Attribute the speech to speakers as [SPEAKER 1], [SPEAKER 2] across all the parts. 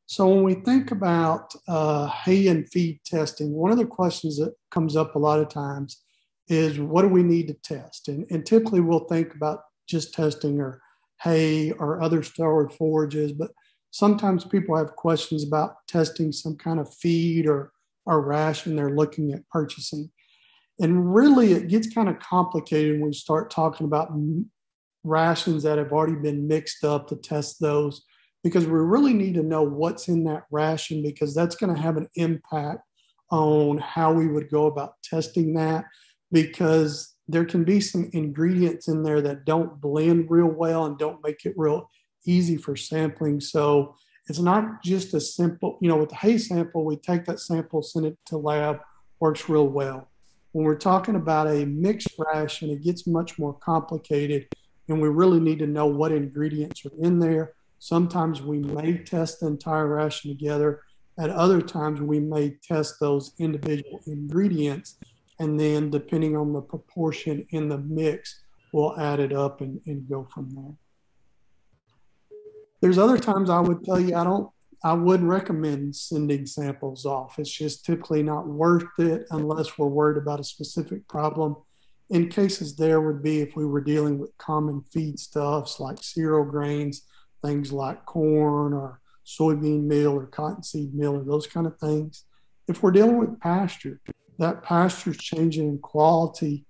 [SPEAKER 1] So when we think about hay and feed testing, one of the questions that comes up a lot of times is what do we need to test? And typically we'll think about just testing or hay or other stored forages, but sometimes people have questions about testing some kind of feed or ration they're looking at purchasing. And really it gets kind of complicated when we start talking about rations that have already been mixed up to test those, because we really need to know what's in that ration, because that's going to have an impact on how we would go about testing that, because there can be some ingredients in there that don't blend real well and don't make it real easy for sampling. So it's not just a simple, with the hay sample, we take that sample, send it to lab, works real well. When we're talking about a mixed ration, it gets much more complicated, and we really need to know what ingredients are in there. Sometimes we may test the entire ration together. At other times, we may test those individual ingredients. And then depending on the proportion in the mix, we'll add it up and go from there. There's other times I would tell you I wouldn't recommend sending samples off. It's just typically not worth it unless we're worried about a specific problem. In cases there would be if we were dealing with common feedstuffs like cereal grains, things like corn or soybean meal or cottonseed meal or those kind of things. If we're dealing with pasture, that pasture is changing in quality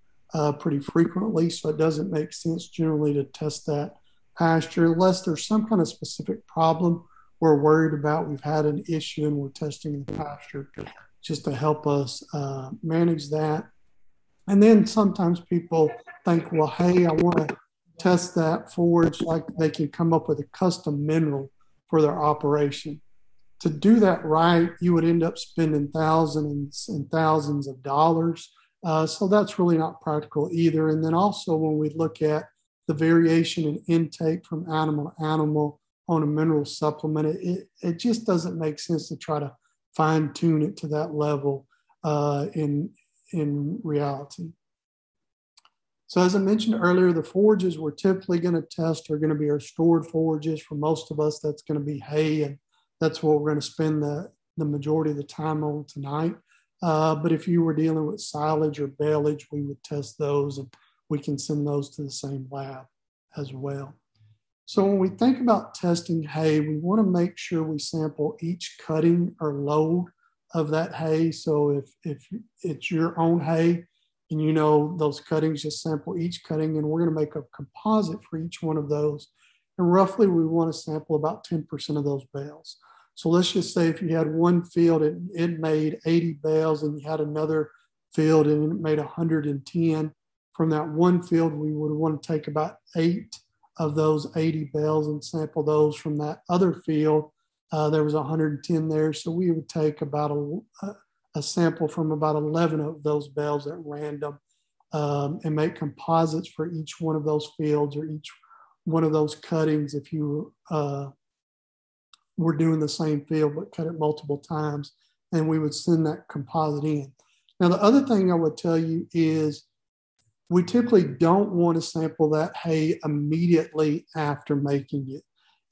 [SPEAKER 1] pretty frequently, so it doesn't make sense generally to test that pasture unless there's some kind of specific problem we're worried about. We've had an issue and we're testing the pasture just to help us manage that. And then sometimes people think, well, hey, I want to test that forage, like they can come up with a custom mineral for their operation. To do that right, you would end up spending thousands and thousands of dollars. So that's really not practical either. And then also when we look at the variation in intake from animal to animal on a mineral supplement, it just doesn't make sense to try to fine tune it to that level in reality. So as I mentioned earlier, the forages we're typically going to test are going to be our stored forages. For most of us, that's going to be hay, and that's what we're going to spend the majority of the time on tonight. But if you were dealing with silage or baleage, we would test those, and we can send those to the same lab as well. So when we think about testing hay, we want to make sure we sample each cutting or load of that hay. So if it's your own hay and those cuttings, just sample each cutting, and we're going to make a composite for each one of those. And roughly we want to sample about 10% of those bales. So let's just say if you had one field, it made 80 bales, and you had another field and it made 110. From that one field, we would want to take about 8 of those 80 bales and sample those. From that other field, there was 110 there. So we would take about a sample from about 11 of those bales at random and make composites for each one of those fields or each one of those cuttings if you were doing the same field but cut it multiple times, and we would send that composite in. Now, the other thing I would tell you is we typically don't want to sample that hay immediately after making it.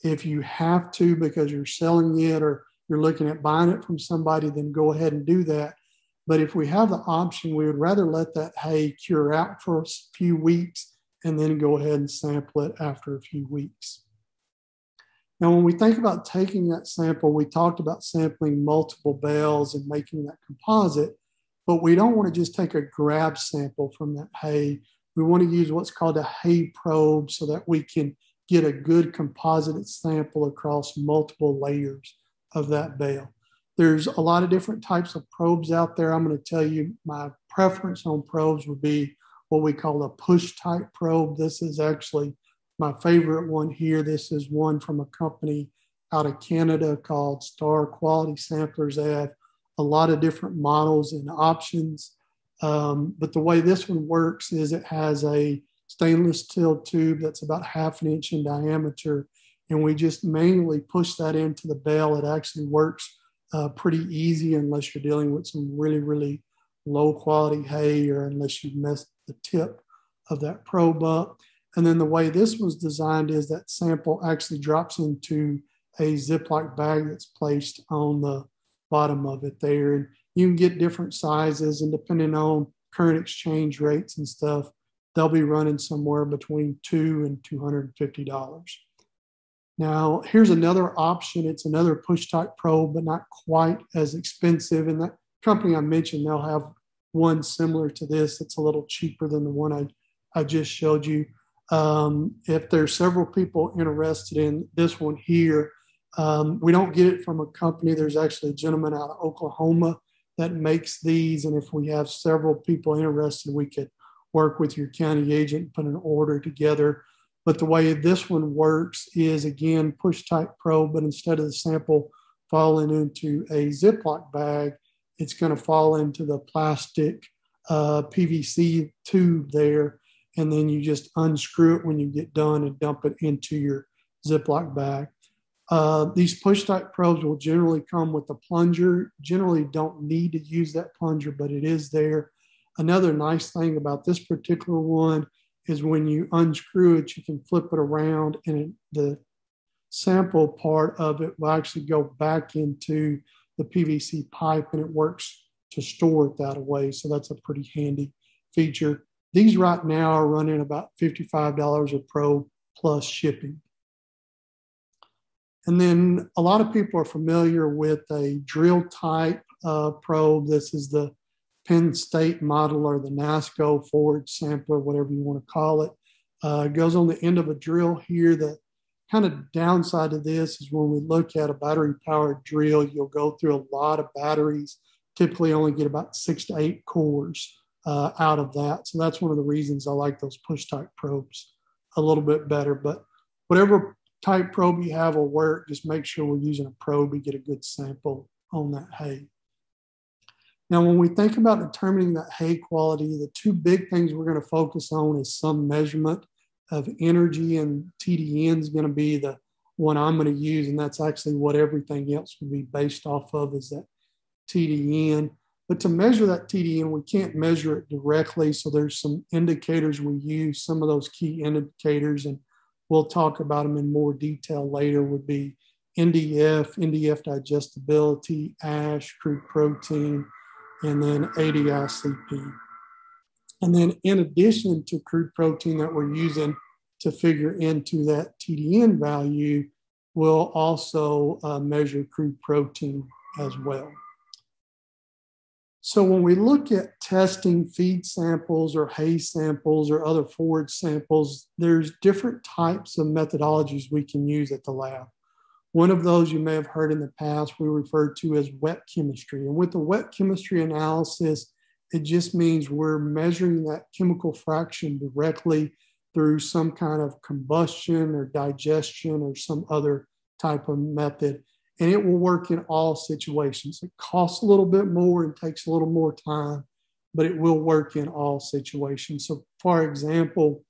[SPEAKER 1] If you have to because you're selling it or you're looking at buying it from somebody, then go ahead and do that. But if we have the option, we would rather let that hay cure out for a few weeks and then go ahead and sample it after a few weeks. Now, when we think about taking that sample, we talked about sampling multiple bales and making that composite, but we don't want to just take a grab sample from that hay. We want to use what's called a hay probe so that we can get a good composited sample across multiple layers of that bale. There's a lot of different types of probes out there. I'm going to tell you my preference on probes would be what we call a push type probe. This is actually my favorite one here. This is one from a company out of Canada called Star Quality Samplers. They have a lot of different models and options. But the way this one works is it has a stainless steel tube that's about 1/2 inch in diameter, and we just manually push that into the bale. It actually works pretty easy unless you're dealing with some really, really low quality hay or unless you've messed the tip of that probe up. And then the way this was designed is that sample actually drops into a Ziploc bag that's placed on the bottom of it there. And you can get different sizes, and depending on current exchange rates and stuff, they'll be running somewhere between $200 and $250. Now, here's another option. It's another push type probe, but not quite as expensive. And that company I mentioned, they'll have one similar to this. It's a little cheaper than the one I just showed you. If there's several people interested in this one here, we don't get it from a company. There's actually a gentleman out of Oklahoma that makes these. And if we have several people interested, we could work with your county agent and put an order together. But the way this one works is, again, push type probe, but instead of the sample falling into a Ziploc bag, it's going to fall into the plastic PVC tube there. And then you just unscrew it when you get done and dump it into your Ziploc bag. These push type probes will generally come with a plunger. Generally don't need to use that plunger, but it is there. Another nice thing about this particular one is when you unscrew it, you can flip it around, and the sample part of it will actually go back into the PVC pipe, and it works to store it that way. So that's a pretty handy feature. These right now are running about $55 a probe plus shipping. And then a lot of people are familiar with a drill type probe. This is the Penn State model, or the NASCO forward sampler, whatever you want to call it. It goes on the end of a drill here. The kind of downside of this is when we look at a battery powered drill, you'll go through a lot of batteries, typically only get about 6 to 8 cores out of that. So that's one of the reasons I like those push type probes a little bit better. But whatever type probe you have will work. Just make sure we're using a probe to get a good sample on that hay. Now, when we think about determining that hay quality, the two big things we're going to focus on is some measurement of energy, and TDN is going to be the one I'm going to use, and that's actually what everything else will be based off of, is that TDN. But to measure that TDN, we can't measure it directly, so there's some indicators we use. Some of those key indicators, and we'll talk about them in more detail later, would be NDF digestibility, ash, crude protein, and then ADICP. And then in addition to crude protein that we're using to figure into that TDN value, we'll also measure crude protein as well. So when we look at testing feed samples or hay samples or other forage samples, there's different types of methodologies we can use at the lab. One of those you may have heard in the past we referred to as wet chemistry. And with the wet chemistry analysis, it just means we're measuring that chemical fraction directly through some kind of combustion or digestion or some other type of method. And it will work in all situations. It costs a little bit more and takes a little more time, but it will work in all situations. So for example,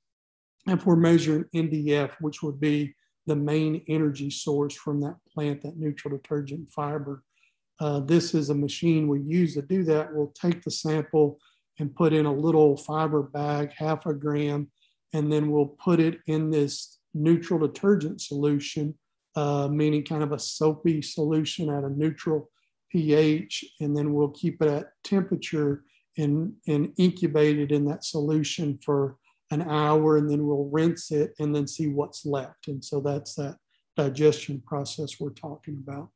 [SPEAKER 1] if we're measuring NDF, which would be the main energy source from that plant, that neutral detergent fiber, this is a machine we use to do that. We'll take the sample and put in a little fiber bag, 0.5 gram, and then we'll put it in this neutral detergent solution, meaning kind of a soapy solution at a neutral pH, and then we'll keep it at temperature and incubate it in that solution for an hour, and then we'll rinse it and then see what's left. And so that's that digestion process we're talking about.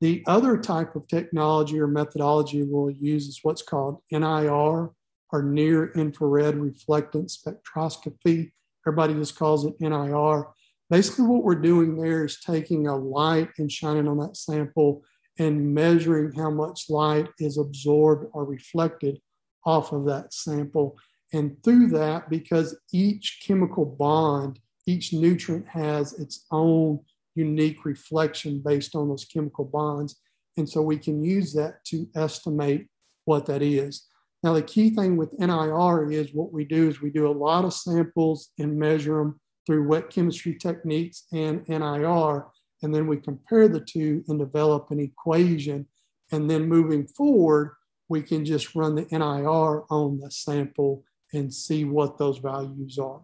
[SPEAKER 1] The other type of technology or methodology we'll use is what's called NIR, or near infrared reflectance spectroscopy. Everybody just calls it NIR. Basically what we're doing there is taking a light and shining on that sample and measuring how much light is absorbed or reflected off of that sample. And through that, because each chemical bond, each nutrient has its own unique reflection based on those chemical bonds. And so we can use that to estimate what that is. Now, the key thing with NIR is what we do is we do a lot of samples and measure them through wet chemistry techniques and NIR, and then we compare the two and develop an equation. And then moving forward, we can just run the NIR on the sample and see what those values are.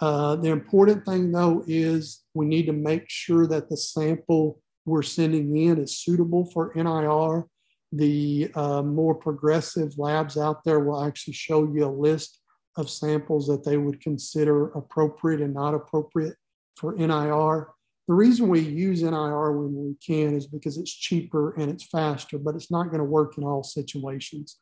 [SPEAKER 1] The important thing, though, is we need to make sure that the sample we're sending in is suitable for NIR. The more progressive labs out there will actually show you a list of samples that they would consider appropriate and not appropriate for NIR. The reason we use NIR when we can is because it's cheaper and it's faster, but it's not going to work in all situations.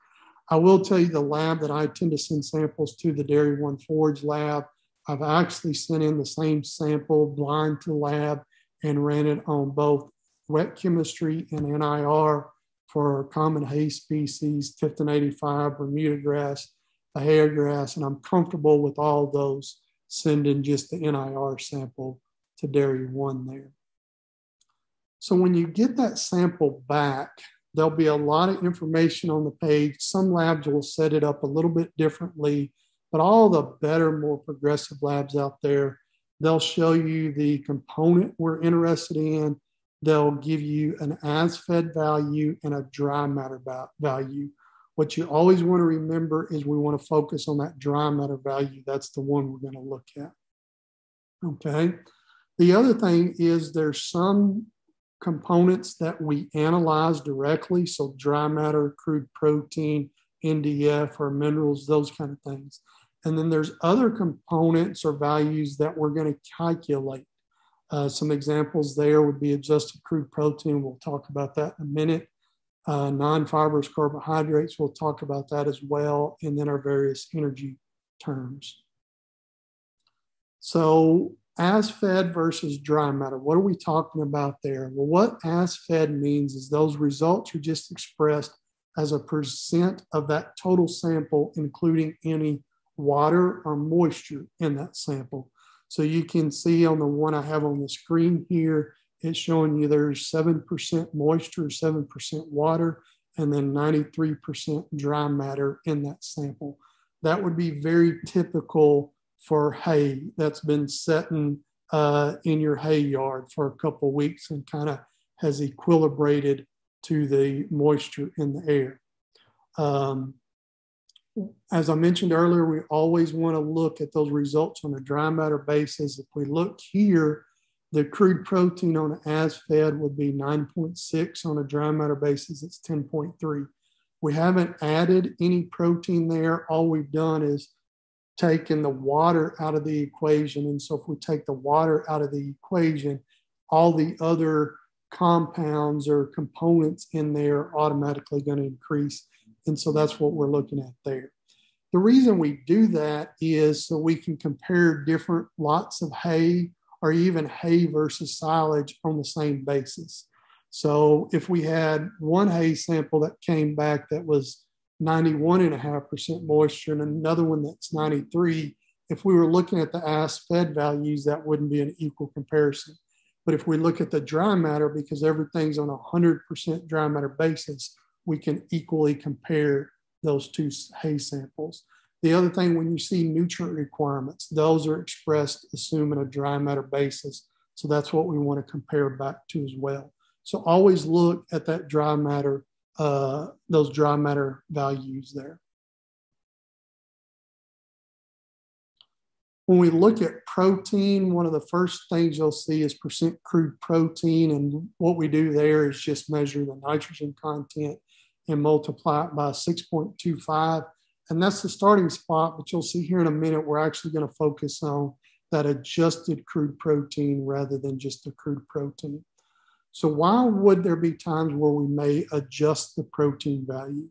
[SPEAKER 1] I will tell you the lab that I tend to send samples to, the Dairy One Forage lab, I've actually sent in the same sample blind to lab and ran it on both wet chemistry and NIR for common hay species, Tifton 85, Bermuda grass, the hair grass, and I'm comfortable with all those sending just the NIR sample to Dairy One there. So when you get that sample back, there'll be a lot of information on the page. Some labs will set it up a little bit differently, but all the better, more progressive labs out there, they'll show you the component we're interested in. They'll give you an as-fed value and a dry matter value. What you always want to remember is we want to focus on that dry matter value. That's the one we're going to look at. Okay. The other thing is there's some components that we analyze directly. So dry matter, crude protein, NDF or minerals, those kind of things. And then there's other components or values that we're going to calculate. Some examples there would be adjusted crude protein. We'll talk about that in a minute. Non-fibrous carbohydrates, we'll talk about that as well. And then our various energy terms. So as fed versus dry matter, what are we talking about there? Well, what as fed means is those results are just expressed as a percent of that total sample, including any water or moisture in that sample. So you can see on the one I have on the screen here, it's showing you there's 7% moisture, 7% water, and then 93% dry matter in that sample. That would be very typical for hay that's been sitting in your hay yard for a couple of weeks and kind of has equilibrated to the moisture in the air. As I mentioned earlier, we always want to look at those results on a dry matter basis. If we look here, the crude protein on an as-fed would be 9.6. On a dry matter basis, it's 10.3. We haven't added any protein there. All we've done is taken the water out of the equation. And so if we take the water out of the equation, all the other compounds or components in there are automatically going to increase. And so that's what we're looking at there. The reason we do that is so we can compare different lots of hay or even hay versus silage on the same basis. So if we had one hay sample that came back that was 91.5% moisture and another one that's 93, if we were looking at the as-fed values, that wouldn't be an equal comparison. But if we look at the dry matter, because everything's on a 100% dry matter basis, we can equally compare those two hay samples. The other thing, when you see nutrient requirements, those are expressed assuming a dry matter basis. So that's what we want to compare back to as well. So always look at that dry matter, those dry matter values there. When we look at protein, one of the first things you'll see is percent crude protein. And what we do there is just measure the nitrogen content and multiply it by 6.25. And that's the starting spot, but you'll see here in a minute, we're actually going to focus on that adjusted crude protein rather than just the crude protein. So why would there be times where we may adjust the protein value?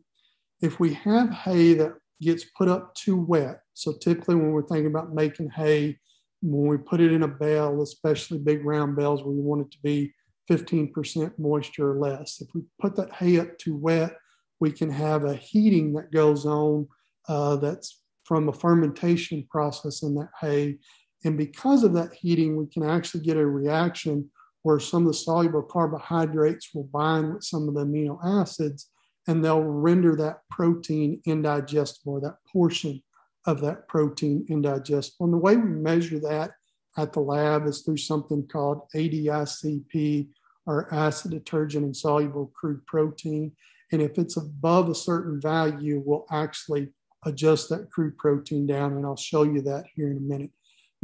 [SPEAKER 1] If we have hay that gets put up too wet, so typically when we're thinking about making hay, when we put it in a bale, especially big round bales where we want it to be 15% moisture or less. If we put that hay up too wet, we can have a heating that goes on that's from a fermentation process in that hay. And because of that heating, we can actually get a reaction where some of the soluble carbohydrates will bind with some of the amino acids, and they'll render that protein indigestible, or that portion of that protein indigestible. And the way we measure that at the lab is through something called ADICP, or acid detergent insoluble crude protein. And if it's above a certain value, we'll actually adjust that crude protein down, and I'll show you that here in a minute.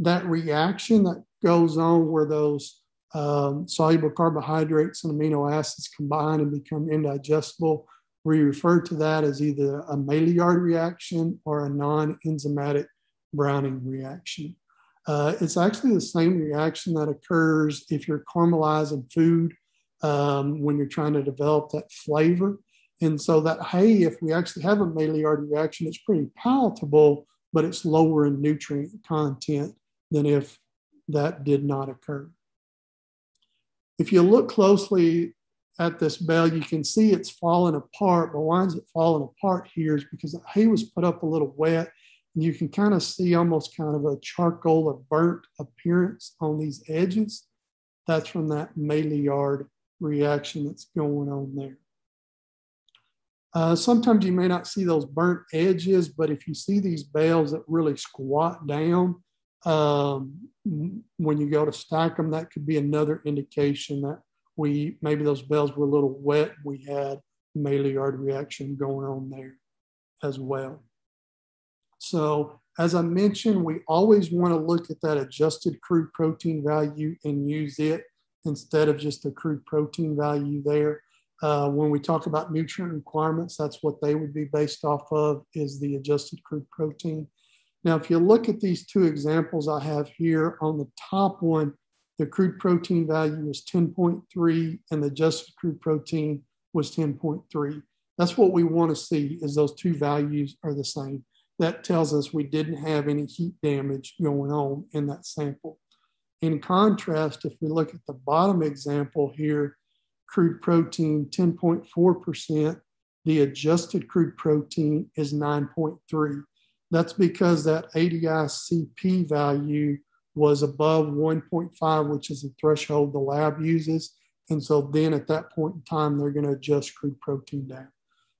[SPEAKER 1] that reaction that goes on where those soluble carbohydrates and amino acids combine and become indigestible, we refer to that as either a Maillard reaction or a non-enzymatic browning reaction. It's actually the same reaction that occurs if you're caramelizing food when you're trying to develop that flavor. And so that hay, if we actually have a Maillard reaction, it's pretty palatable, but it's lower in nutrient content than if that did not occur. If you look closely at this bale, you can see it's falling apart. But why is it falling apart here is because the hay was put up a little wet, and you can kind of see almost kind of a charcoal or burnt appearance on these edges. That's from that Maillard reaction that's going on there. Sometimes you may not see those burnt edges, but if you see these bales that really squat down, when you go to stack them, that could be another indication that maybe those bales were a little wet. We had Maillard reaction going on there as well. So as I mentioned, we always want to look at that adjusted crude protein value and use it instead of just the crude protein value there. When we talk about nutrient requirements, that's what they would be based off of, is the adjusted crude protein. Now, if you look at these two examples I have here, on the top one, the crude protein value was 10.3 and the adjusted crude protein was 10.3. That's what we want to see, is those two values are the same. That tells us we didn't have any heat damage going on in that sample. In contrast, if we look at the bottom example here, crude protein 10.4%, the adjusted crude protein is 9.3. That's because that ADI-CP value was above 1.5, which is the threshold the lab uses. And so then at that point in time, they're going to adjust crude protein down.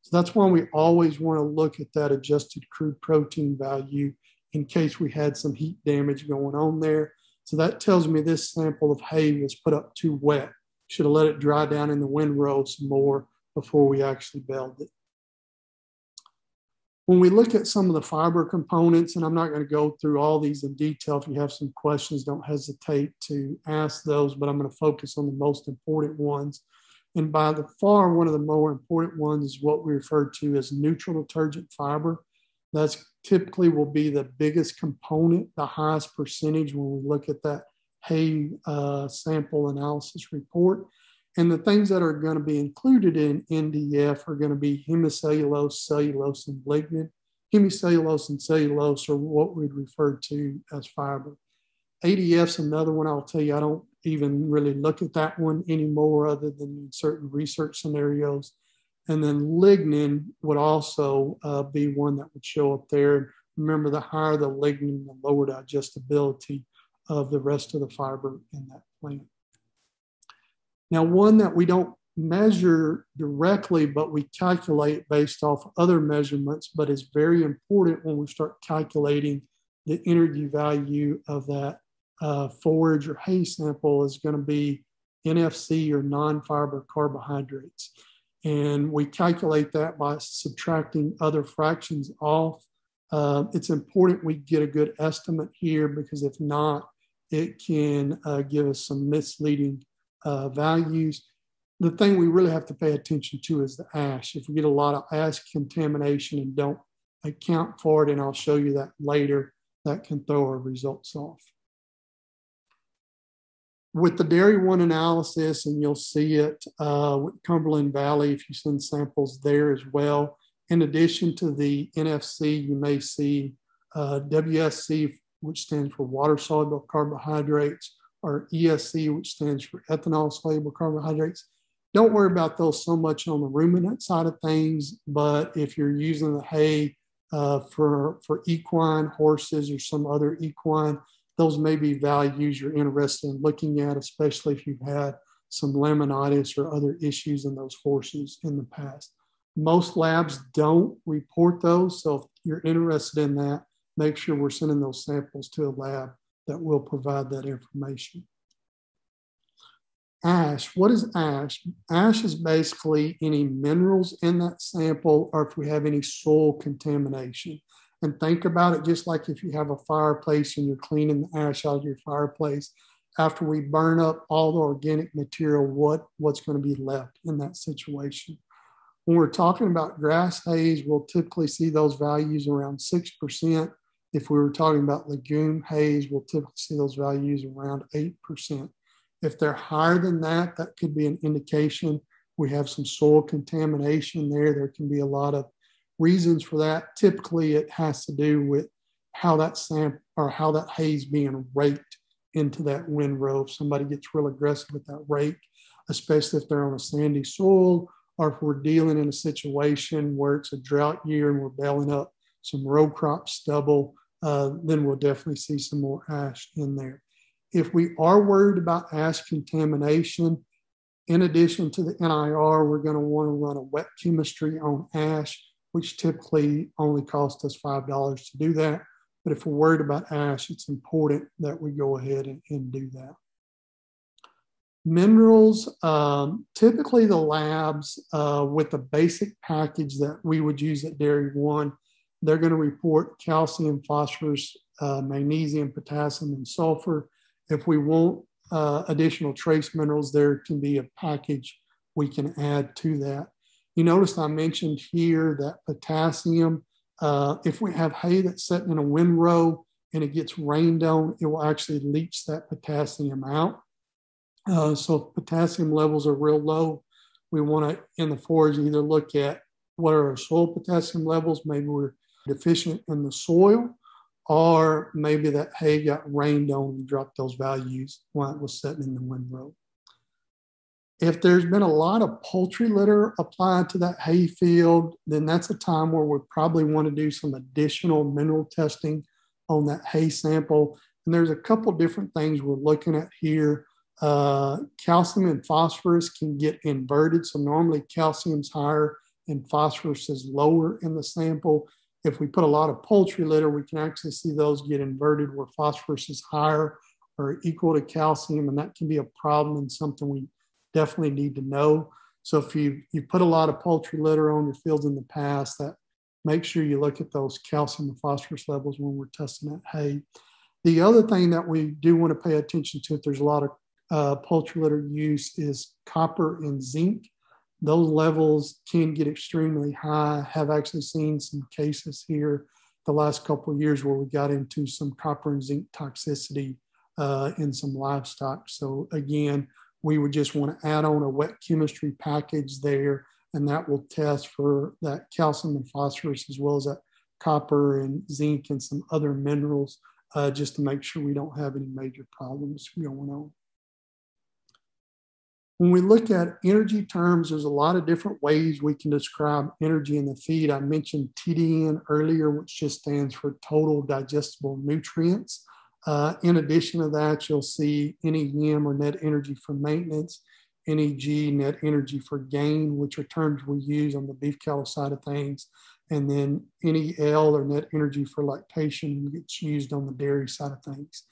[SPEAKER 1] So that's why we always want to look at that adjusted crude protein value in case we had some heat damage going on there. So that tells me this sample of hay was put up too wet. Should have let it dry down in the windrow some more before we actually baled it. When we look at some of the fiber components, and I'm not going to go through all these in detail. If you have some questions, don't hesitate to ask those, but I'm going to focus on the most important ones. And by far, one of the more important ones is what we refer to as neutral detergent fiber. That's typically will be the biggest component, the highest percentage when we look at that hay sample analysis report. And the things that are going to be included in NDF are going to be hemicellulose, cellulose, and lignin. Hemicellulose and cellulose are what we'd refer to as fiber. ADF's another one. I'll tell you, I don't even really look at that one anymore other than in certain research scenarios. And then lignin would also be one that would show up there. Remember, the higher the lignin, the lower digestibility of the rest of the fiber in that plant. Now, one that we don't measure directly, but we calculate based off other measurements, but is very important when we start calculating the energy value of that forage or hay sample, is going to be NFC, or non-fiber carbohydrates. And we calculate that by subtracting other fractions off. It's important we get a good estimate here, because if not, it can give us some misleading values. The thing we really have to pay attention to is the ash. If we get a lot of ash contamination and don't account for it, and I'll show you that later, that can throw our results off. With the Dairy 1 analysis, and you'll see it with Cumberland Valley if you send samples there as well. In addition to the NFC, you may see WSC, which stands for water-soluble carbohydrates, or ESC, which stands for ethanol-soluble carbohydrates. Don't worry about those so much on the ruminant side of things, but if you're using the hay for equine horses or some other equine, those may be values you're interested in looking at, especially if you've had some laminitis or other issues in those horses in the past. Most labs don't report those, so if you're interested in that, make sure we're sending those samples to a lab that will provide that information. Ash, what is ash? Ash is basically any minerals in that sample, or if we have any soil contamination. And think about it just like if you have a fireplace and you're cleaning the ash out of your fireplace. After we burn up all the organic material, what's going to be left in that situation? When we're talking about grass hays, we'll typically see those values around 6%. If we were talking about legume hays, we'll typically see those values around 8%. If they're higher than that, that could be an indication we have some soil contamination there. There can be a lot of reasons for that. Typically, it has to do with how that how that hay is being raked into that windrow. If somebody gets real aggressive with that rake, especially if they're on a sandy soil, or if we're dealing in a situation where it's a drought year and we're baling up some row crop stubble, then we'll definitely see some more ash in there. If we are worried about ash contamination, in addition to the NIR, we're going to want to run a wet chemistry on ash, which typically only costs us $5 to do that. But if we're worried about ash, it's important that we go ahead and do that. Minerals, typically the labs with the basic package that we would use at Dairy One, they're going to report calcium, phosphorus, magnesium, potassium, and sulfur. If we want additional trace minerals, there can be a package we can add to that. You notice I mentioned here that potassium, if we have hay that's sitting in a windrow and it gets rained on, it will actually leach that potassium out. So if potassium levels are real low, we want to, in the forage, either look at what are our soil potassium levels, maybe we're deficient in the soil, or maybe that hay got rained on and dropped those values while it was sitting in the windrow. If there's been a lot of poultry litter applied to that hay field, then that's a time where we probably want to do some additional mineral testing on that hay sample. And there's a couple different things we're looking at here. Calcium and phosphorus can get inverted. So normally calcium's higher and phosphorus is lower in the sample. If we put a lot of poultry litter, we can actually see those get inverted where phosphorus is higher or equal to calcium, and that can be a problem and something we definitely need to know. So if you put a lot of poultry litter on your fields in the past, that make sure you look at those calcium and phosphorus levels when we're testing that hay. The other thing that we do want to pay attention to if there's a lot of poultry litter use is copper and zinc. Those levels can get extremely high. Have actually seen some cases here the last couple of years where we got into some copper and zinc toxicity in some livestock. So again, we would just want to add on a wet chemistry package there, and that will test for that calcium and phosphorus as well as that copper and zinc and some other minerals just to make sure we don't have any major problems going on. When we look at energy terms, there's a lot of different ways we can describe energy in the feed. I mentioned TDN earlier, which just stands for total digestible nutrients. In addition to that, you'll see NEM or net energy for maintenance, NEG, net energy for gain, which are terms we use on the beef cattle side of things. And then NEL or net energy for lactation gets used on the dairy side of things.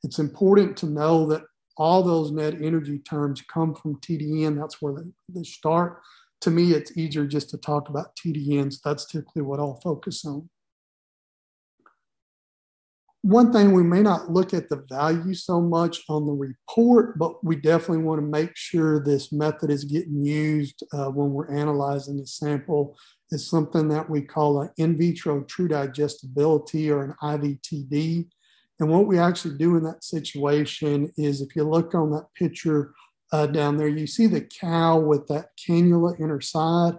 [SPEAKER 1] It's important to know that all those net energy terms come from TDN. That's where they start. To me, it's easier just to talk about TDNs. That's typically what I'll focus on. One thing, we may not look at the value so much on the report, but we definitely want to make sure this method is getting used when we're analyzing the sample. It's something that we call an in vitro true digestibility or an IVTD. And what we actually do in that situation is, if you look on that picture down there, you see the cow with that cannula in her side.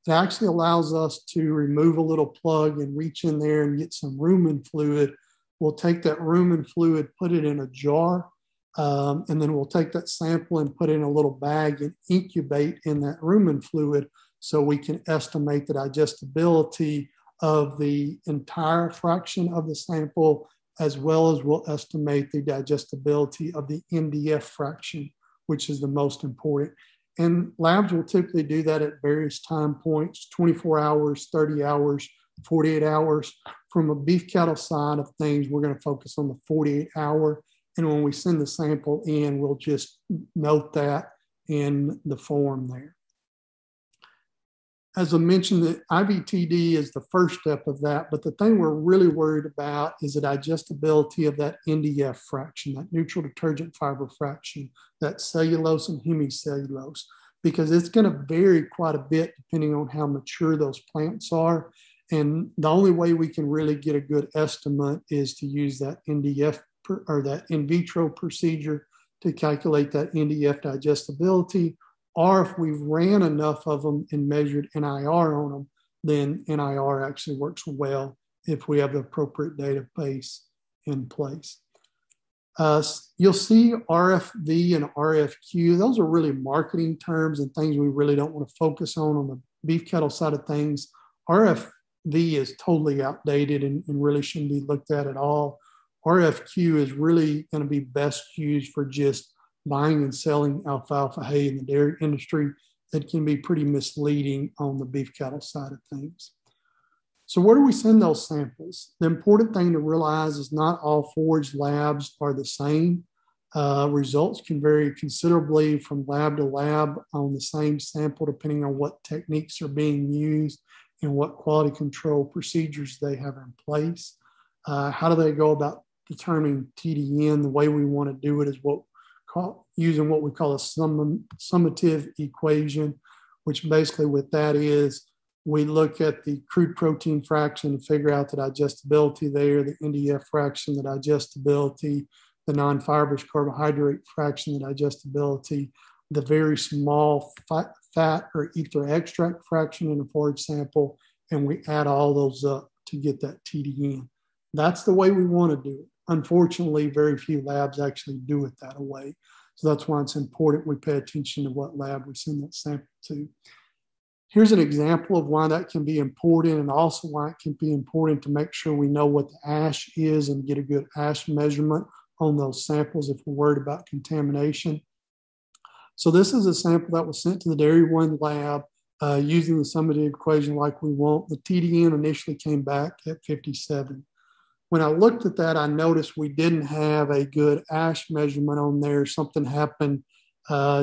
[SPEAKER 1] It actually allows us to remove a little plug and reach in there and get some rumen fluid. We'll take that rumen fluid, put it in a jar, and then we'll take that sample and put it in a little bag and incubate in that rumen fluid so we can estimate the digestibility of the entire fraction of the sample, as well as we'll estimate the digestibility of the MDF fraction, which is the most important. And labs will typically do that at various time points, 24 hours, 30 hours, 48 hours. From a beef cattle side of things, we're going to focus on the 48-hour. And when we send the sample in, we'll just note that in the form there. as I mentioned, the IVTD is the first step of that, but the thing we're really worried about is the digestibility of that NDF fraction, that neutral detergent fiber fraction, that cellulose and hemicellulose, because it's going to vary quite a bit depending on how mature those plants are. And the only way we can really get a good estimate is to use that NDF or that in vitro procedure to calculate that NDF digestibility. Or if we've ran enough of them and measured NIR on them, then NIR actually works well if we have the appropriate database in place. You'll see RFV and RFQ. Those are really marketing terms and things we really don't want to focus on the beef cattle side of things. RFV is totally outdated and really shouldn't be looked at all. RFQ is really going to be best used for just buying and selling alfalfa hay in the dairy industry. That can be pretty misleading on the beef cattle side of things. So where do we send those samples? The important thing to realize is not all forage labs are the same. Results can vary considerably from lab to lab on the same sample, depending on what techniques are being used and what quality control procedures they have in place. How do they go about determining TDN? The way we want to do it is using what we call a summative equation, which basically what that is, we look at the crude protein fraction to figure out the digestibility there, the NDF fraction, the digestibility, the non-fibrous carbohydrate fraction, the digestibility, the very small fat or ether extract fraction in a forage sample, and we add all those up to get that TDN. That's the way we want to do it. Unfortunately, very few labs actually do it that way. So that's why it's important we pay attention to what lab we send that sample to. Here's an example of why that can be important, and also why it can be important to make sure we know what the ash is and get a good ash measurement on those samples if we're worried about contamination. So this is a sample that was sent to the Dairy One lab using the summative equation like we want. The TDN initially came back at 57. When I looked at that, I noticed we didn't have a good ash measurement on there. Something happened,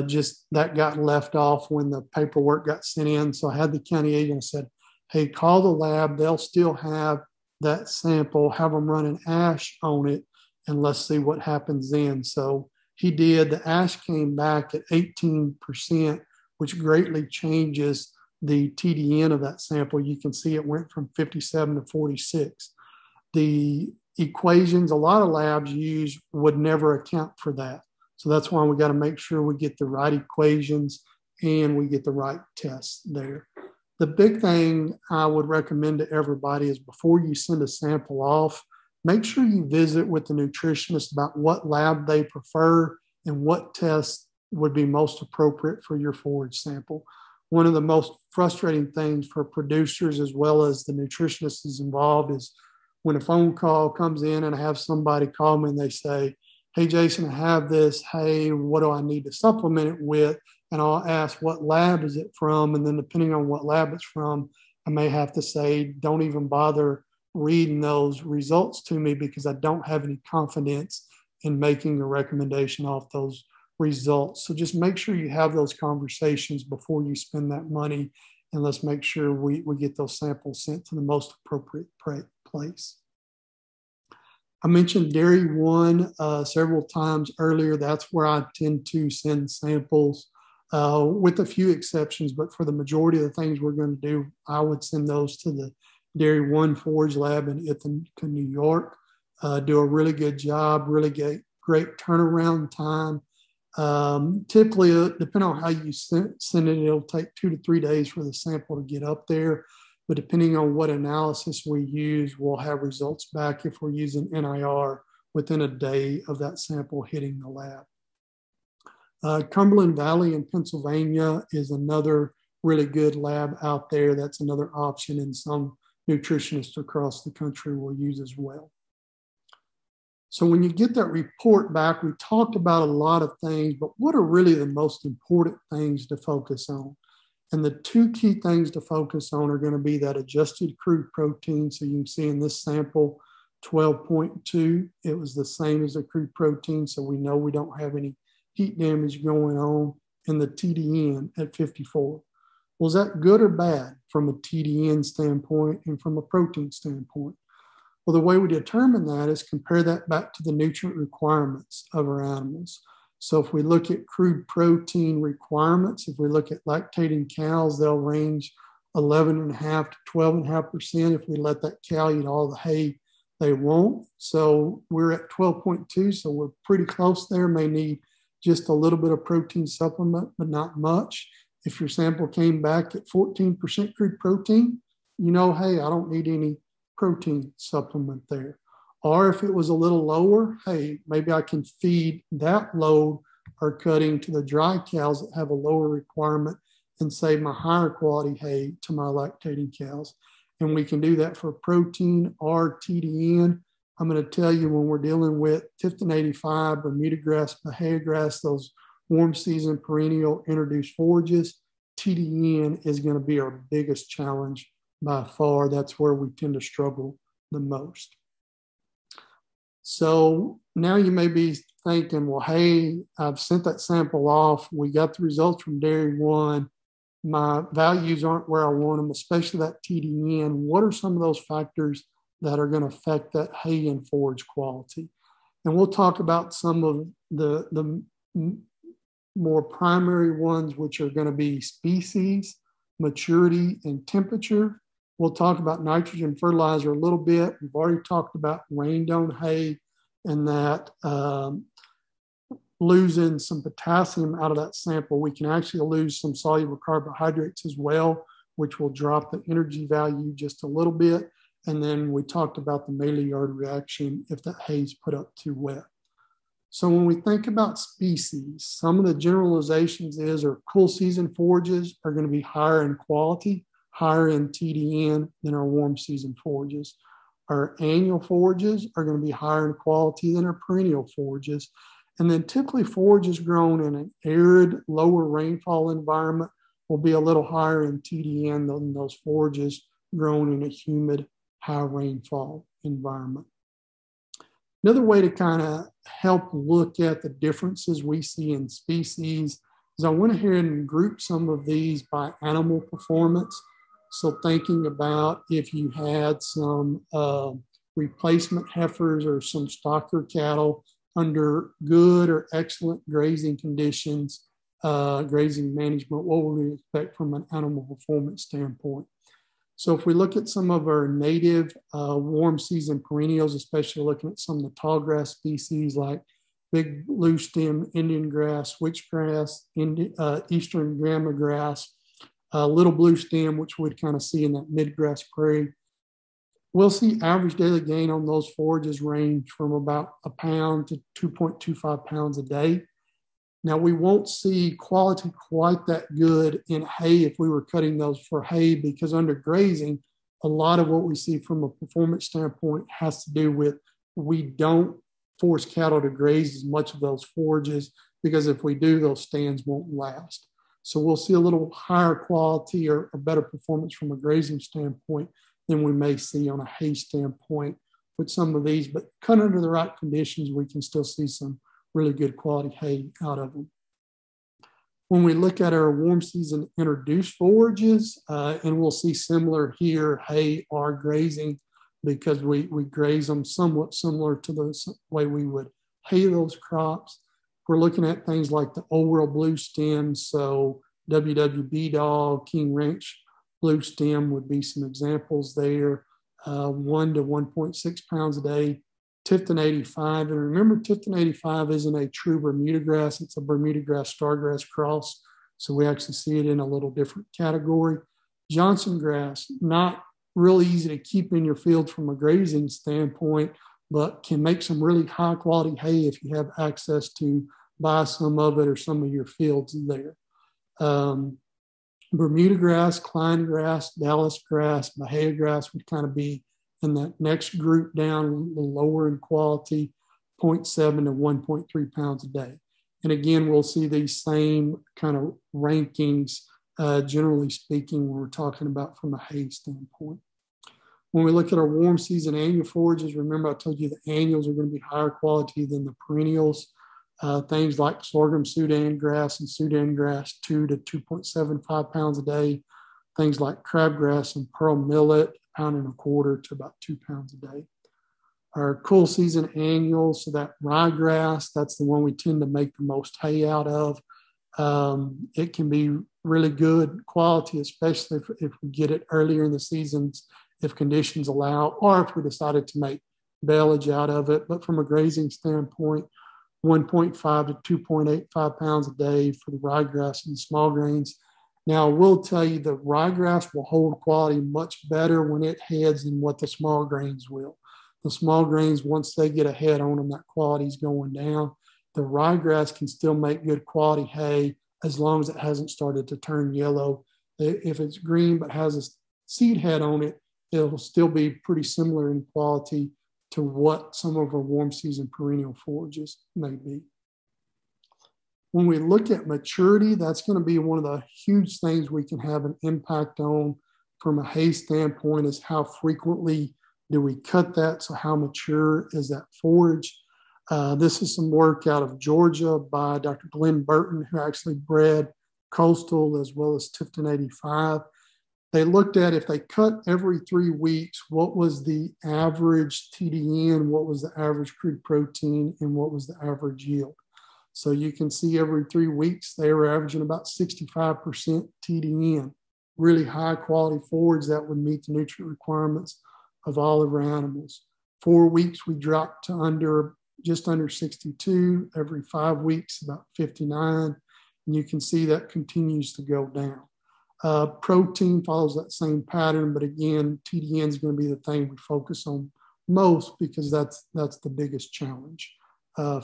[SPEAKER 1] just that got left off when the paperwork got sent in. So I had the county agent said, hey, call the lab. They'll still have that sample, have them run an ash on it, and let's see what happens then. So he did. The ash came back at 18%, which greatly changes the TDN of that sample. You can see it went from 57 to 46. The equations a lot of labs use would never account for that. So that's why we got to make sure we get the right equations and we get the right tests there. The big thing I would recommend to everybody is before you send a sample off, make sure you visit with the nutritionist about what lab they prefer and what tests would be most appropriate for your forage sample. One of the most frustrating things for producers as well as the nutritionist is involved is when a phone call comes in and I have somebody call me and they say, hey, Jason, I have this. Hey, what do I need to supplement it with? And I'll ask, what lab is it from? And then depending on what lab it's from, I may have to say, don't even bother reading those results to me because I don't have any confidence in making a recommendation off those results. So just make sure you have those conversations before you spend that money, and let's make sure we get those samples sent to the most appropriate place. I mentioned Dairy One several times earlier. That's where I tend to send samples with a few exceptions, but for the majority of the things we're going to do, I would send those to the Dairy One Forage Lab in Ithaca, New York. Do a really good job, really great turnaround time. Typically, depending on how you send it, it'll take 2 to 3 days for the sample to get up there. But depending on what analysis we use, we'll have results back if we're using NIR within a day of that sample hitting the lab. Cumberland Valley in Pennsylvania is another really good lab out there. That's another option, and some nutritionists across the country will use as well. So when you get that report back, we talked about a lot of things, but what are really the most important things to focus on? And the two key things to focus on are going to be that adjusted crude protein. So you can see in this sample, 12.2, it was the same as the crude protein. So we know we don't have any heat damage going on, and the TDN at 54. Well, is that good or bad from a TDN standpoint and from a protein standpoint? Well, the way we determine that is compare that back to the nutrient requirements of our animals. So if we look at crude protein requirements, if we look at lactating cows, they'll range 11.5 to 12.5% if we let that cow eat all the hay they want. So we're at 12.2, so we're pretty close there. May need just a little bit of protein supplement, but not much. If your sample came back at 14% crude protein, you know, hey, I don't need any protein supplement there. Or if it was a little lower, hey, maybe I can feed that load or cutting to the dry cows that have a lower requirement and save my higher quality hay to my lactating cows. And we can do that for protein or TDN. I'm going to tell you, when we're dealing with Tifton 85, Bermuda grass, Bahia grass, those warm season perennial introduced forages, TDN is going to be our biggest challenge by far. That's where we tend to struggle the most. So now you may be thinking, well, hey, I've sent that sample off. We got the results from Dairy One. My values aren't where I want them, especially that TDN. What are some of those factors that are going to affect that hay and forage quality? And we'll talk about some of the more primary ones, which are going to be species, maturity, and temperature. We'll talk about nitrogen fertilizer a little bit. We've already talked about rained-on hay and that losing some potassium out of that sample. We can actually lose some soluble carbohydrates as well, which will drop the energy value just a little bit. And then we talked about the Maillard reaction if that hay is put up too wet. So when we think about species, some of the generalizations is our cool season forages are going to be higher in quality, higher in TDN than our warm season forages. Our annual forages are going to be higher in quality than our perennial forages. And then typically forages grown in an arid, lower rainfall environment will be a little higher in TDN than those forages grown in a humid, high rainfall environment. Another way to kind of help look at the differences we see in species is I went ahead and grouped some of these by animal performance. So thinking about if you had some replacement heifers or some stocker cattle under good or excellent grazing conditions, grazing management, what would we expect from an animal performance standpoint? So if we look at some of our native warm season perennials, especially looking at some of the tall grass species like big blue stem Indian grass, switchgrass, eastern grama grass, little blue stem, which we'd kind of see in that midgrass prairie, we'll see average daily gain on those forages range from about a pound to 2.25 pounds a day. Now, we won't see quality quite that good in hay if we were cutting those for hay, because under grazing, a lot of what we see from a performance standpoint has to do with we don't force cattle to graze as much of those forages, because if we do, those stands won't last. So we'll see a little higher quality or better performance from a grazing standpoint than we may see on a hay standpoint with some of these, but cut under the right conditions, we can still see some really good quality hay out of them. When we look at our warm season introduced forages, and we'll see similar here, hay or grazing, because we graze them somewhat similar to the way we would hay those crops. We're looking at things like the old world blue stems, so WWB dog, King Ranch blue stem would be some examples there, 1 to 1.6 pounds a day. Tifton 85, and remember Tifton 85 isn't a true Bermuda grass, it's a Bermuda grass stargrass cross, so we actually see it in a little different category. Johnson grass, not really easy to keep in your field from a grazing standpoint, but can make some really high quality hay if you have access to buy some of it or some of your fields there. Bermuda grass, Klein grass, Dallas grass, Bahia grass would kind of be in that next group down, a little lower in quality, 0.7 to 1.3 pounds a day. And again, we'll see these same kind of rankings, generally speaking, when we're talking about from a hay standpoint. When we look at our warm season annual forages, remember I told you the annuals are going to be higher quality than the perennials. Things like sorghum Sudan grass and Sudan grass, 2 to 2.75 pounds a day. Things like crabgrass and pearl millet, 1.25 pounds to about 2 pounds a day. Our cool season annuals, so that ryegrass, that's the one we tend to make the most hay out of. It can be really good quality, especially if we get it earlier in the seasons, if conditions allow, or if we decided to make baleage out of it. But from a grazing standpoint, 1.5 to 2.85 pounds a day for the ryegrass and small grains. Now, I will tell you the ryegrass will hold quality much better when it heads than what the small grains will. The small grains, once they get a head on them, that quality is going down. The ryegrass can still make good quality hay as long as it hasn't started to turn yellow. If it's green but has a seed head on it, it'll still be pretty similar in quality to what some of our warm season perennial forages may be. When we look at maturity, that's going to be one of the huge things we can have an impact on from a hay standpoint is how frequently do we cut that? So how mature is that forage? This is some work out of Georgia by Dr. Glenn Burton, who actually bred Coastal as well as Tifton 85. They looked at if they cut every 3 weeks, what was the average TDN, what was the average crude protein, and what was the average yield. So you can see every 3 weeks, they were averaging about 65% TDN, really high quality forage that would meet the nutrient requirements of all of our animals. 4 weeks, we dropped to just under 62. Every 5 weeks, about 59. And you can see that continues to go down. Protein follows that same pattern, but again, TDN is going to be the thing we focus on most because that's the biggest challenge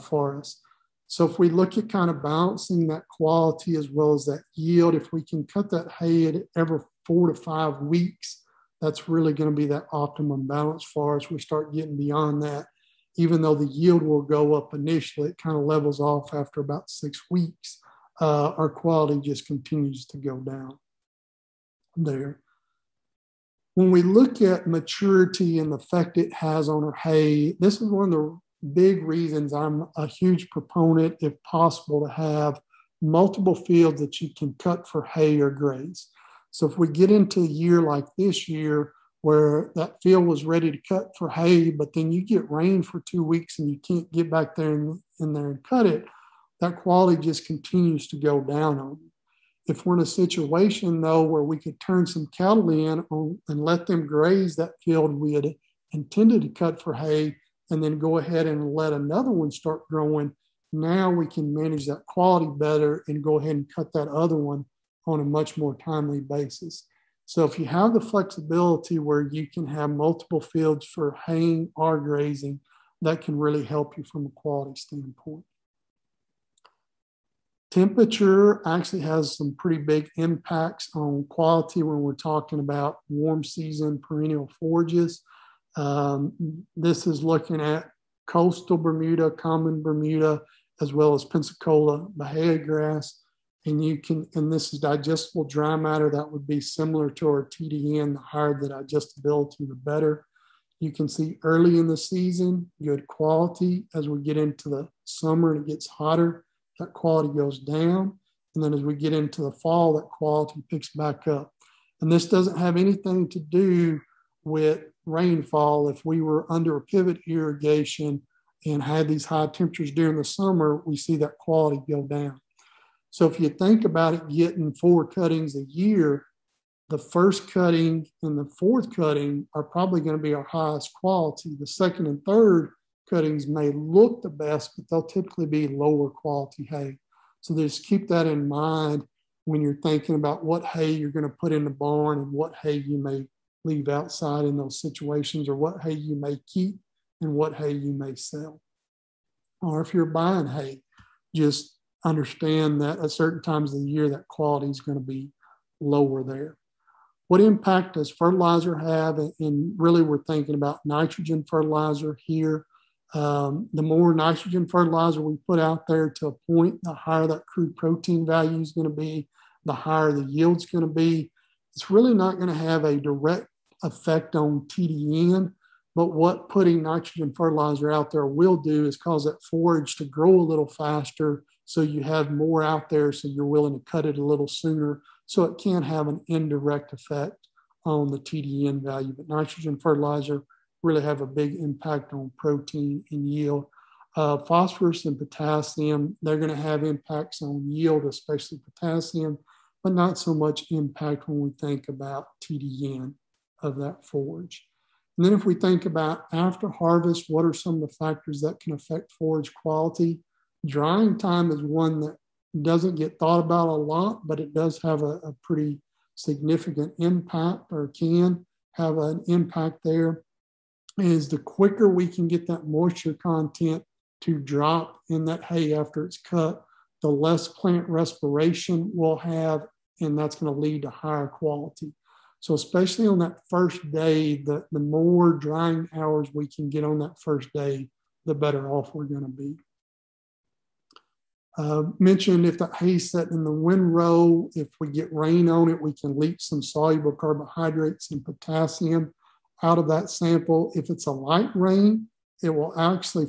[SPEAKER 1] for us. So if we look at kind of balancing that quality as well as that yield, if we can cut that hay at every 4 to 5 weeks, that's really going to be that optimum balance for us. We start getting beyond that. Even though the yield will go up initially, it kind of levels off after about 6 weeks. Our quality just continues to go down there. When we look at maturity and the effect it has on our hay, this is one of the big reasons I'm a huge proponent, if possible, to have multiple fields that you can cut for hay or graze. So if we get into a year like this year where that field was ready to cut for hay, but then you get rain for 2 weeks and you can't get back there in there and cut it, that quality just continues to go down on you. If we're in a situation, though, where we could turn some cattle in and let them graze that field we had intended to cut for hay, and then go ahead and let another one start growing, now we can manage that quality better and go ahead and cut that other one on a much more timely basis. So if you have the flexibility where you can have multiple fields for haying or grazing, that can really help you from a quality standpoint. Temperature actually has some pretty big impacts on quality when we're talking about warm season perennial forages. This is looking at coastal Bermuda, common Bermuda, as well as Pensacola Bahia grass. And this is digestible dry matter that would be similar to our TDN. The higher the digestibility, the better. You can see early in the season, good quality. As we get into the summer and it gets hotter, that quality goes down. And then as we get into the fall, that quality picks back up. And this doesn't have anything to do with rainfall. If we were under a pivot irrigation and had these high temperatures during the summer, we see that quality go down. So if you think about it, getting 4 cuttings a year, the first cutting and the fourth cutting are probably going to be our highest quality. The second and third cuttings may look the best, but they'll typically be lower quality hay. So just keep that in mind when you're thinking about what hay you're going to put in the barn and what hay you may leave outside in those situations, or what hay you may keep and what hay you may sell. Or if you're buying hay, just understand that at certain times of the year, that quality is going to be lower there. What impact does fertilizer have? And really, we're thinking about nitrogen fertilizer here. The more nitrogen fertilizer we put out there to a point, the higher that crude protein value is going to be, the higher the yield's going to be. It's really not going to have a direct effect on TDN, But what putting nitrogen fertilizer out there will do is cause that forage to grow a little faster, so you have more out there, so you're willing to cut it a little sooner. So it can have an indirect effect on the TDN value. But nitrogen fertilizer really have a big impact on protein and yield. Phosphorus and potassium, they're going to have impacts on yield, especially potassium, but not so much impact when we think about TDN of that forage. And then if we think about after harvest, what are some of the factors that can affect forage quality? Drying time is one that doesn't get thought about a lot, but it does have a pretty significant impact, or can have an impact there. Is the quicker we can get that moisture content to drop in that hay after it's cut, the less plant respiration we'll have, and that's going to lead to higher quality. So especially on that first day, the more drying hours we can get on that first day, the better off we're going to be. Mentioned if the hay's set in the windrow, if we get rain on it, we can leach some soluble carbohydrates and potassium out of that sample. If it's a light rain, it will actually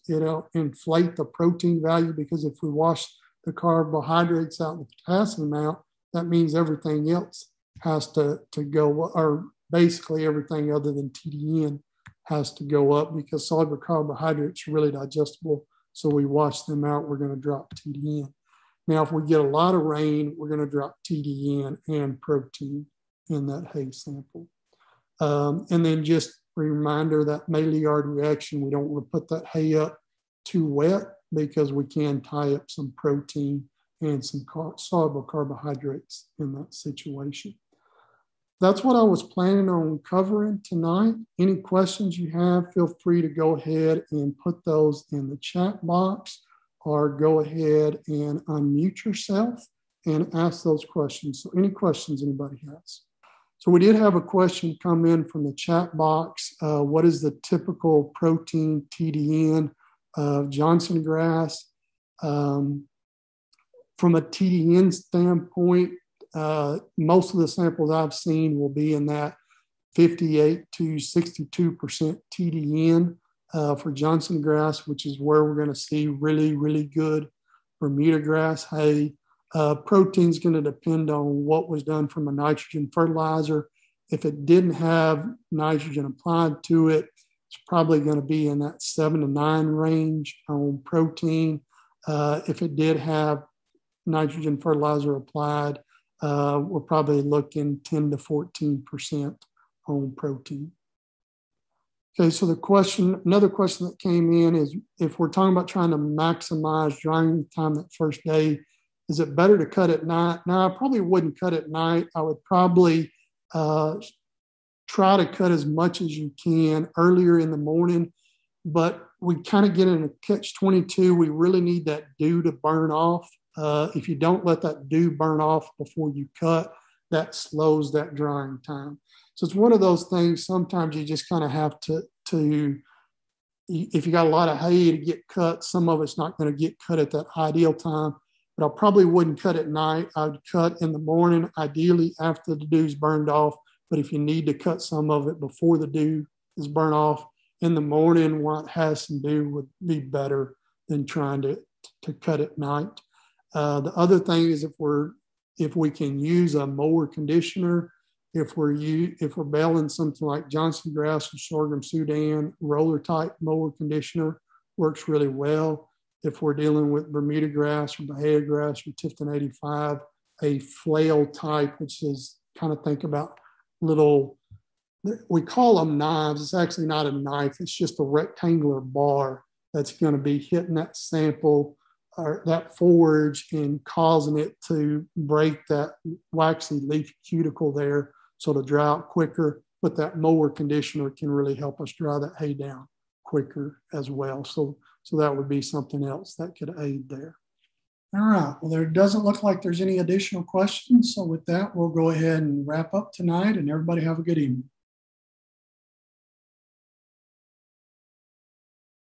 [SPEAKER 1] it'll inflate the protein value, because if we wash the carbohydrates out and the potassium out, that means everything else has to go, or basically everything other than TDN has to go up, because soluble carbohydrates are really digestible. So we wash them out, we're going to drop TDN. Now, if we get a lot of rain, we're going to drop TDN and protein in that hay sample. And then just a reminder that Maillard reaction, we don't want to put that hay up too wet, because we can tie up some protein and some soluble carbohydrates in that situation. That's what I was planning on covering tonight. Any questions you have, feel free to go ahead and put those in the chat box, or go ahead and unmute yourself and ask those questions. So any questions anybody has? So we did have a question come in from the chat box. What is the typical protein TDN of Johnson grass? From a TDN standpoint, most of the samples I've seen will be in that 58 to 62% TDN for Johnson grass, which is where we're going to see really, really good Bermuda grass hay. Protein is going to depend on what was done from a nitrogen fertilizer. If it didn't have nitrogen applied to it, it's probably going to be in that 7 to 9 range on protein. If it did have nitrogen fertilizer applied, we're probably looking 10 to 14% on protein. Okay, so another question that came in is, if we're talking about trying to maximize drying time that first day, is it better to cut at night? No, I probably wouldn't cut at night. I would probably try to cut as much as you can earlier in the morning, but we kind of get in a catch-22. We really need that dew to burn off. If you don't let that dew burn off before you cut, that slows that drying time. So it's one of those things, sometimes you just kind of have to, if you got a lot of hay to get cut, some of it's not going to get cut at that ideal time, but I probably wouldn't cut at night. I would cut in the morning, ideally after the dew's burned off. But if you need to cut some of it before the dew is burned off in the morning, while it has some dew, would be better than trying to cut at night. The other thing is, if we can use a mower conditioner, if we're baling something like Johnson grass or sorghum Sudan, roller type mower conditioner works really well. If we're dealing with Bermuda grass or Bahia grass or Tifton 85, a flail type, which is kind of, think about little, we call them knives. It's actually not a knife. It's just a rectangular bar that's going to be hitting that sample or that forage and causing it to break that waxy leaf cuticle there, so to dry out quicker. But that mower conditioner can really help us dry that hay down quicker as well. So that would be something else that could aid there. All right. Well, there doesn't look like there's any additional questions. So with that, we'll go ahead and wrap up tonight, and everybody have a good evening.